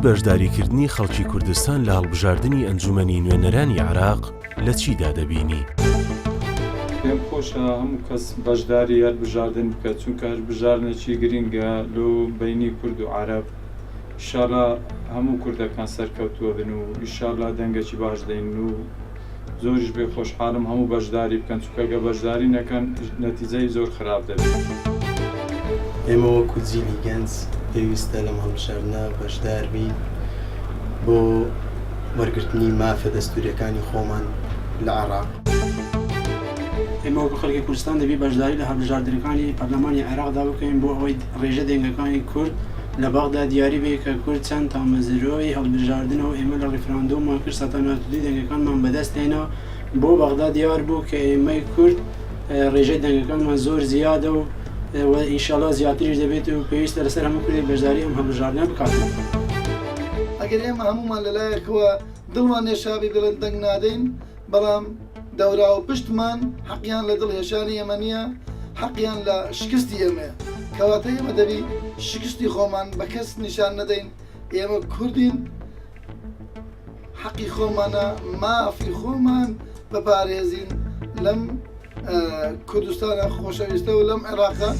بەشداریکردنی خەڵکی کوردستان لە هەڵبژاردننی ئەنجومەنی نوێنەرانی عێراق لە چیدا دەبینی؟ پێم خۆشە هەموو کەس بەشداری هەڵبژاردن بکات، چونکە هەڵبژاردنێکی گرینگە لۆ بەینی کورد و عەرەب. ئینشاڵڵا هەموو کوردەکان سەرکەوتووە بن و ئینشاڵڵا دەنگێکی باش دەین و زۆریش بێ خۆشحاڵم هەموو بەشداری بکەن، چونکە گە بەشداری نەکەن نەتیجەی زۆر خراپ دەبێت. ئێمە وەکو جیلی گەنج پێویستە لەم هەڵبژاردنە بەشدار بین بۆ وەرگرتنی مافە دەستوریەکانی خۆمان لە عێراق. ئێمە وەکو خەڵکی کوردستان دەبێت بەشداری لە هەڵبژاردنەکانی پەرلەمانی عێراقدا بکەین بۆ ئەوەی ڕێژە دەنگەکانی کورد لە باغدا دیاری بێت کە کورد چەند تامەزرۆی هەڵبژاردنەوە ئێمە لە ڕیفراندۆممان کرد سەتاناتودی دەنگەکانمان بەدەستێنەوە بۆ باغدا دیار بوو کە ئێمەی کورد ڕێژەی دەنگەکانمان زۆر زیادە و ئینشاڵڵا زیاتریش دەبێت و پێویستە لەسەر هەموو کوردێک بەشداری ئەم هەڵبژاردنە بکاتن. ئەگەر ئێمە هەمومان لەلایەکەوە دڵمان نێشابی بڵێن دەنگ نادەین، بەڵام دەورا و پشتمان حەقیان لە دڵ هێشانی ئێمە نییە، حەقیان لە شکستی ئێمەیە، کەواتە ئێمە دەبی شکستی خۆمان بە کەس نیشان نەدەین. ئێمە کوردین، حەقی خۆمانە، مافی خۆمان بپارێزین لەم کوردستانە خۆشەویستە و لەم عێراقە.